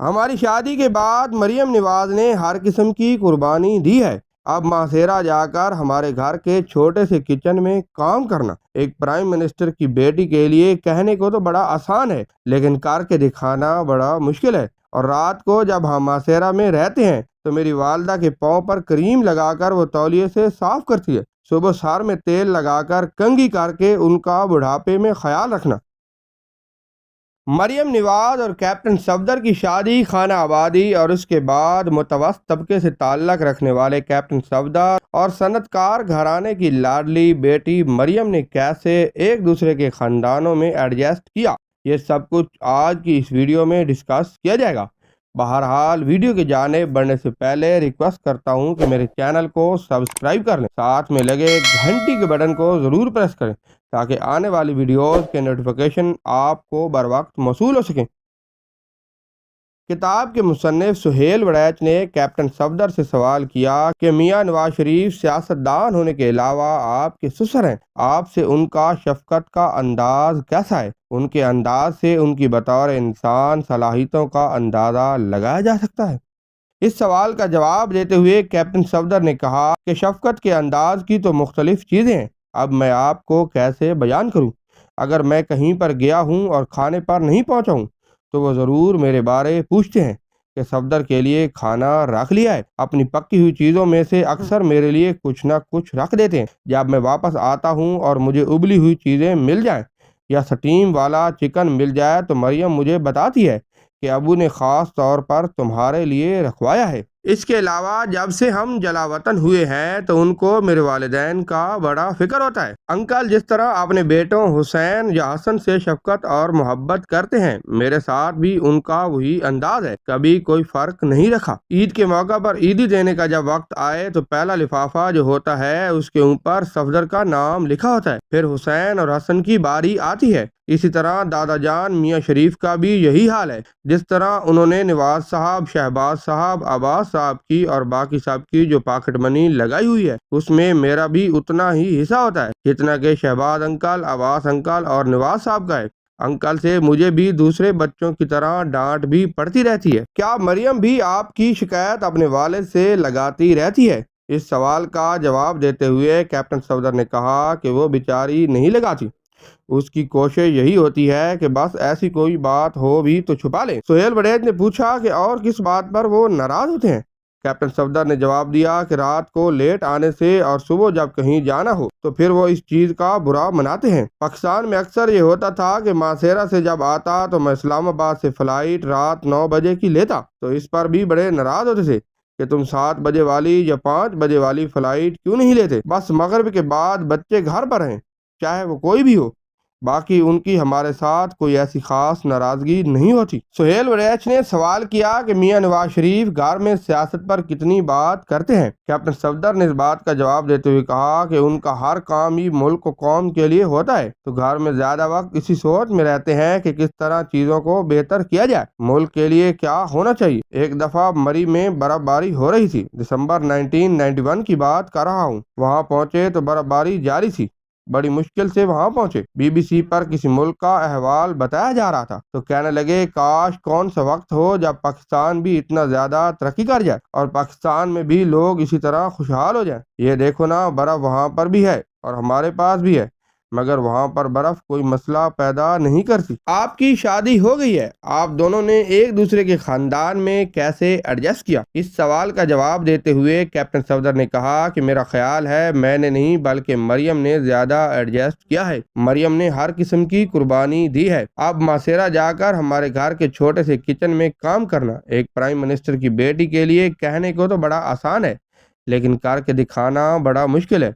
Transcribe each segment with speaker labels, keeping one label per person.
Speaker 1: ہماری شادی کے بعد مریم نواز نے ہر قسم کی قربانی دی ہے۔ اب ماسیرا جا کر ہمارے گھر کے چھوٹے سے کچن میں کام کرنا ایک پرائم منسٹر کی بیٹی کے لیے کہنے کو تو بڑا آسان ہے، لیکن کر کے دکھانا بڑا مشکل ہے۔ اور رات کو جب ہم ماسیرا میں رہتے ہیں تو میری والدہ کے پاؤں پر کریم لگا کر وہ تولیے سے صاف کرتی ہے۔ صبح سر میں تیل لگا کر کنگھی کر کے ان کا بڑھاپے میں خیال رکھنا۔ مریم نواز اور کیپٹن صفدر کی شادی خانہ آبادی اور اس کے بعد متوسط طبقے سے تعلق رکھنے والے کیپٹن صفدر اور صنعت کار گھرانے کی لاڈلی بیٹی مریم نے کیسے ایک دوسرے کے خاندانوں میں ایڈجسٹ کیا، یہ سب کچھ آج کی اس ویڈیو میں ڈسکس کیا جائے گا۔ بہرحال ویڈیو کی جانب بڑھنے سے پہلے ریکویسٹ کرتا ہوں کہ میرے چینل کو سبسکرائب کر لیں، ساتھ میں لگے گھنٹی کے بٹن کو ضرور پریس کریں تاکہ آنے والی ویڈیوز کے نوٹیفیکیشن آپ کو بر وقت موصول ہو سکیں۔ کتاب کے مصنف سہیل وڑیچ نے کیپٹن صفدر سے سوال کیا کہ میاں نواز شریف سیاستدان ہونے کے علاوہ آپ کے سسر ہیں، آپ سے ان کا شفقت کا انداز کیسا ہے؟ ان کے انداز سے ان کی بطور انسان صلاحیتوں کا اندازہ لگایا جا سکتا ہے۔ اس سوال کا جواب دیتے ہوئے کیپٹن صفدر نے کہا کہ شفقت کے انداز کی تو مختلف چیزیں ہیں، اب میں آپ کو کیسے بیان کروں؟ اگر میں کہیں پر گیا ہوں اور کھانے پر نہیں پہنچا ہوں تو وہ ضرور میرے بارے پوچھتے ہیں کہ صفدر کے لیے کھانا رکھ لیا ہے۔ اپنی پکی ہوئی چیزوں میں سے اکثر میرے لیے کچھ نہ کچھ رکھ دیتے ہیں۔ جب میں واپس آتا ہوں اور مجھے ابلی ہوئی چیزیں مل جائیں یا سٹیم والا چکن مل جائے تو مریم مجھے بتاتی ہے کہ ابو نے خاص طور پر تمہارے لیے رکھوایا ہے۔ اس کے علاوہ جب سے ہم جلا وطن ہوئے ہیں تو ان کو میرے والدین کا بڑا فکر ہوتا ہے۔ انکل جس طرح اپنے بیٹوں حسین یا حسن سے شفقت اور محبت کرتے ہیں، میرے ساتھ بھی ان کا وہی انداز ہے، کبھی کوئی فرق نہیں رکھا۔ عید کے موقع پر عیدی دینے کا جب وقت آئے تو پہلا لفافہ جو ہوتا ہے اس کے اوپر صفدر کا نام لکھا ہوتا ہے، پھر حسین اور حسن کی باری آتی ہے۔ اسی طرح دادا جان میاں شریف کا بھی یہی حال ہے، جس طرح انہوں نے نواز صاحب، شہباز صاحب، عباس صاحب کی اور باقی صاحب کی جو پاکٹ منی لگائی ہوئی ہے اس میں میرا بھی اتنا ہی حصہ ہوتا ہے جتنا کہ شہباز انکل، عباس انکل اور نواز صاحب کا ہے۔ انکل سے مجھے بھی دوسرے بچوں کی طرح ڈانٹ بھی پڑتی رہتی ہے۔ کیا مریم بھی آپ کی شکایت اپنے والد سے لگاتی رہتی ہے؟ اس سوال کا جواب دیتے ہوئے کیپٹن صفدر نے کہا کہ وہ بیچاری نہیں لگاتی، اس کی کوشش یہی ہوتی ہے کہ بس ایسی کوئی بات ہو بھی تو چھپا لیں۔ سہیل وڑیچ نے پوچھا کہ اور کس بات پر وہ ناراض ہوتے ہیں؟ کیپٹن صفدر نے جواب دیا کہ رات کو لیٹ آنے سے اور صبح جب کہیں جانا ہو تو پھر وہ اس چیز کا برا مناتے ہیں۔ پاکستان میں اکثر یہ ہوتا تھا کہ ماسیرا سے جب آتا تو میں اسلام آباد سے فلائٹ رات 9 بجے کی لیتا تو اس پر بھی بڑے ناراض ہوتے تھے کہ تم 7 بجے والی یا 5 بجے والی فلائٹ کیوں نہیں لیتے؟ بس مغرب کے بعد بچے گھر پر ہیں، چاہے وہ کوئی بھی ہو، باقی ان کی ہمارے ساتھ کوئی ایسی خاص ناراضگی نہیں ہوتی۔ سہیل وڑیچ نے سوال کیا کہ میاں نواز شریف گھر میں سیاست پر کتنی بات کرتے ہیں؟ کیپٹن صفدر نے اس بات کا جواب دیتے ہوئے کہا کہ ان کا ہر کام ہی ملک و قوم کے لیے ہوتا ہے، تو گھر میں زیادہ وقت اسی سوچ میں رہتے ہیں کہ کس طرح چیزوں کو بہتر کیا جائے، ملک کے لیے کیا ہونا چاہیے۔ ایک دفعہ مری میں برف باری ہو رہی تھی، دسمبر 1991 کی بات کر رہا ہوں، وہاں پہنچے تو برف باری جاری تھی، بڑی مشکل سے وہاں پہنچے۔ بی بی سی پر کسی ملک کا احوال بتایا جا رہا تھا تو کہنے لگے کاش کون سا وقت ہو جب پاکستان بھی اتنا زیادہ ترقی کر جائے اور پاکستان میں بھی لوگ اسی طرح خوشحال ہو جائیں۔ یہ دیکھو نا، برف وہاں پر بھی ہے اور ہمارے پاس بھی ہے، مگر وہاں پر برف کوئی مسئلہ پیدا نہیں کرتی۔ آپ کی شادی ہو گئی ہے، آپ دونوں نے ایک دوسرے کے خاندان میں کیسے ایڈجسٹ کیا؟ اس سوال کا جواب دیتے ہوئے کیپٹن صفدر نے کہا کہ میرا خیال ہے میں نے نہیں بلکہ مریم نے زیادہ ایڈجسٹ کیا ہے۔ مریم نے ہر قسم کی قربانی دی ہے۔ اب ماسیرا جا کر ہمارے گھر کے چھوٹے سے کچن میں کام کرنا ایک پرائم منسٹر کی بیٹی کے لیے کہنے کو تو بڑا آسان ہے، لیکن کر کے دکھانا بڑا مشکل ہے۔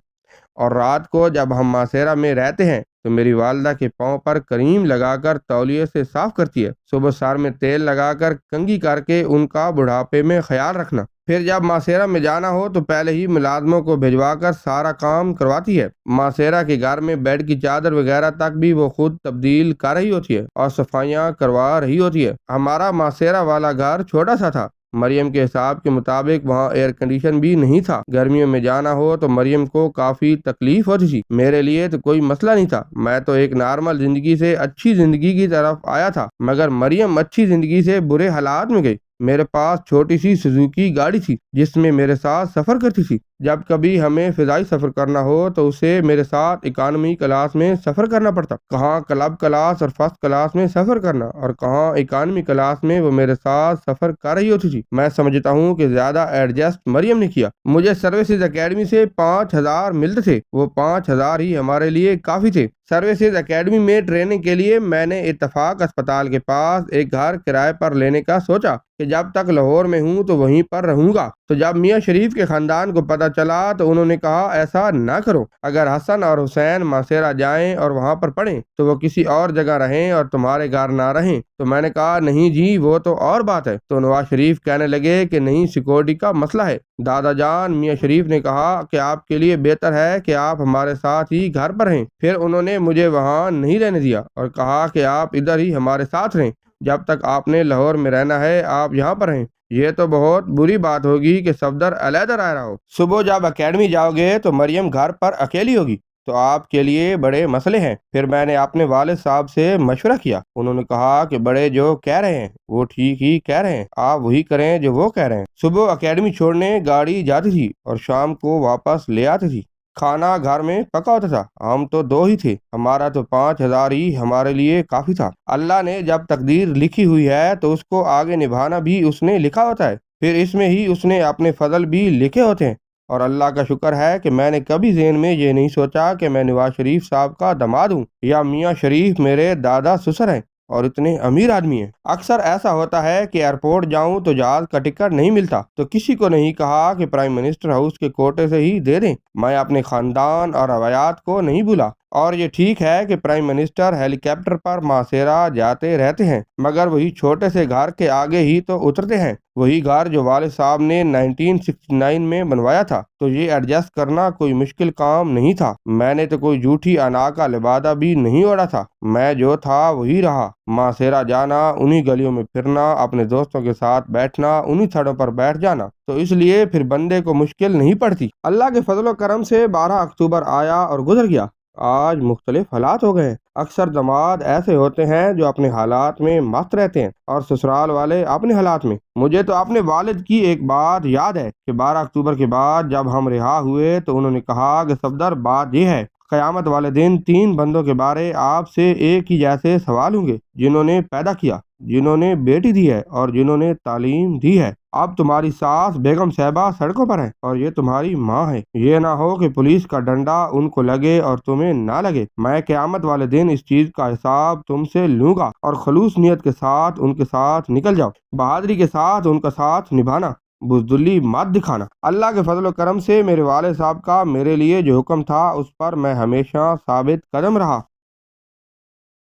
Speaker 1: اور رات کو جب ہم ماسیرا میں رہتے ہیں تو میری والدہ کے پاؤں پر کریم لگا کر تولیے سے صاف کرتی ہے، صبح سر میں تیل لگا کر کنگھی کر کے ان کا بڑھاپے میں خیال رکھنا، پھر جب ماسیرا میں جانا ہو تو پہلے ہی ملازموں کو بھجوا کر سارا کام کرواتی ہے۔ ماسیرا کے گھر میں بیڈ کی چادر وغیرہ تک بھی وہ خود تبدیل کر رہی ہوتی ہے اور صفائیاں کروا رہی ہوتی ہے۔ ہمارا ماسیرا والا گھر چھوٹا سا تھا مریم کے حساب کے مطابق وہاں ایئر کنڈیشن بھی نہیں تھا۔ گرمیوں میں جانا ہو تو مریم کو کافی تکلیف ہوتی تھی۔ میرے لیے تو کوئی مسئلہ نہیں تھا، میں تو ایک نارمل زندگی سے اچھی زندگی کی طرف آیا تھا، مگر مریم اچھی زندگی سے برے حالات میں گئی۔ میرے پاس چھوٹی سی سوزوکی گاڑی تھی جس میں میرے ساتھ سفر کرتی تھی۔ جب کبھی ہمیں فضائی سفر کرنا ہو تو اسے میرے ساتھ اکانومی کلاس میں سفر کرنا پڑتا، کہاں کلب کلاس اور فرسٹ کلاس میں سفر کرنا اور کہاں اکانومی کلاس میں وہ میرے ساتھ سفر کر رہی ہوتی تھی۔ میں سمجھتا ہوں کہ زیادہ ایڈجسٹ مریم نے کیا۔ مجھے سروسز اکیڈمی سے 5,000 ملتے تھے، وہ 5,000 ہی ہمارے لیے کافی تھے۔ سروسز اکیڈمی میں ٹریننگ کے لیے میں نے اتفاق اسپتال کے پاس ایک گھر کرائے پر لینے کا سوچا کہ جب تک لاہور میں ہوں تو وہیں پر رہوں گا۔ تو جب میاں شریف کے خاندان کو پتہ چلا تو انہوں نے کہا ایسا نہ کرو، اگر حسن اور حسین ماسیرا جائیں اور وہاں پر پڑھیں تو وہ کسی اور جگہ رہیں اور تمہارے گھر نہ رہیں۔ تو میں نے کہا نہیں جی وہ تو اور بات ہے۔ تو نواز شریف کہنے لگے کہ نہیں، سیکورٹی کا مسئلہ ہے۔ دادا جان میاں شریف نے کہا کہ آپ کے لیے بہتر ہے کہ آپ ہمارے ساتھ ہی گھر پر رہیں۔ پھر انہوں نے مجھے وہاں نہیں رہنے دیا اور کہا کہ آپ ادھر ہی ہمارے ساتھ رہیں، جب تک آپ نے لاہور میں رہنا ہے آپ یہاں پر رہیں۔ یہ تو بہت بری بات ہوگی کہ صفدر علیحدہ رہ رہا ہو۔ صبح جب اکیڈمی جاؤ گے تو مریم گھر پر اکیلی ہوگی، تو آپ کے لیے بڑے مسئلے ہیں۔ پھر میں نے اپنے والد صاحب سے مشورہ کیا، انہوں نے کہا کہ بڑے جو کہہ رہے ہیں وہ ٹھیک ہی کہہ رہے ہیں، آپ وہی کریں جو وہ کہہ رہے ہیں۔ صبح اکیڈمی چھوڑنے گاڑی جاتی تھی اور شام کو واپس لے آتی تھی۔ کھانا گھر میں پکا ہوتا تھا، ہم تو 2 ہی تھے، ہمارا تو 5,000 ہی ہمارے لیے کافی تھا۔ اللہ نے جب تقدیر لکھی ہوئی ہے تو اس کو آگے نبھانا بھی اس نے لکھا ہوتا ہے، پھر اس میں ہی اس نے اپنے فضل بھی لکھے ہوتے ہیں۔ اور اللہ کا شکر ہے کہ میں نے کبھی ذہن میں یہ نہیں سوچا کہ میں نواز شریف صاحب کا داماد ہوں یا میاں شریف میرے دادا سسر ہیں اور اتنے امیر آدمی ہیں۔ اکثر ایسا ہوتا ہے کہ ایئرپورٹ جاؤں تو جہاز کا ٹکٹ نہیں ملتا تو کسی کو نہیں کہا کہ پرائم منسٹر ہاؤس کے کوٹے سے ہی دے دیں۔ میں اپنے خاندان اور روایات کو نہیں بھولا، اور یہ ٹھیک ہے کہ پرائم منسٹر ہیلی کاپٹر پر ماسیرا جاتے رہتے ہیں، مگر وہی چھوٹے سے گھر کے آگے ہی تو اترتے ہیں، وہی گھر جو والد صاحب نے 1969 میں بنوایا تھا۔ تو یہ ایڈجسٹ کرنا کوئی مشکل کام نہیں تھا۔ میں نے تو کوئی جھوٹی انا کا لبادہ بھی نہیں اوڑھا تھا، میں جو تھا وہی رہا۔ ماسیرا جانا، انہی گلیوں میں پھرنا، اپنے دوستوں کے ساتھ بیٹھنا، انہی چھڑوں پر بیٹھ جانا، تو اس لیے پھر بندے کو مشکل نہیں پڑتی۔ اللہ کے فضل و کرم سے 12 اکتوبر آیا اور گزر گیا۔ آج مختلف حالات ہو گئے ہیں۔ اکثر داماد ایسے ہوتے ہیں جو اپنے حالات میں مست رہتے ہیں اور سسرال والے اپنے حالات میں۔ مجھے تو اپنے والد کی ایک بات یاد ہے کہ 12 اکتوبر کے بعد جب ہم رہا ہوئے تو انہوں نے کہا کہ صفدر بات یہ ہے، قیامت والے دن 3 بندوں کے بارے آپ سے ایک ہی جیسے سوال ہوں گے، جنہوں نے پیدا کیا، جنہوں نے بیٹی دی ہے اور جنہوں نے تعلیم دی ہے۔ اب تمہاری ساس بیگم صاحبہ سڑکوں پر ہے اور یہ تمہاری ماں ہے۔ یہ نہ ہو کہ پولیس کا ڈنڈا ان کو لگے اور تمہیں نہ لگے۔ میں قیامت والے دن اس چیز کا حساب تم سے لوں گا، اور خلوص نیت کے ساتھ ان کے ساتھ نکل جاؤ، بہادری کے ساتھ ان کا ساتھ نبھانا، بزدلی مت دکھانا۔ اللہ کے فضل و کرم سے میرے والد صاحب کا میرے لیے جو حکم تھا اس پر میں ہمیشہ ثابت قدم رہا۔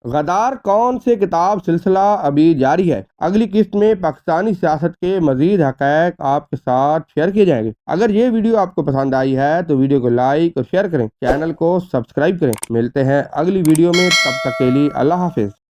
Speaker 1: غدار کون سے کتاب سلسلہ ابھی جاری ہے۔ اگلی قسط میں پاکستانی سیاست کے مزید حقائق آپ کے ساتھ شیئر کیے جائیں گے۔ اگر یہ ویڈیو آپ کو پسند آئی ہے تو ویڈیو کو لائک اور شیئر کریں، چینل کو سبسکرائب کریں۔ ملتے ہیں اگلی ویڈیو میں، تب تک کے لیے اللہ حافظ۔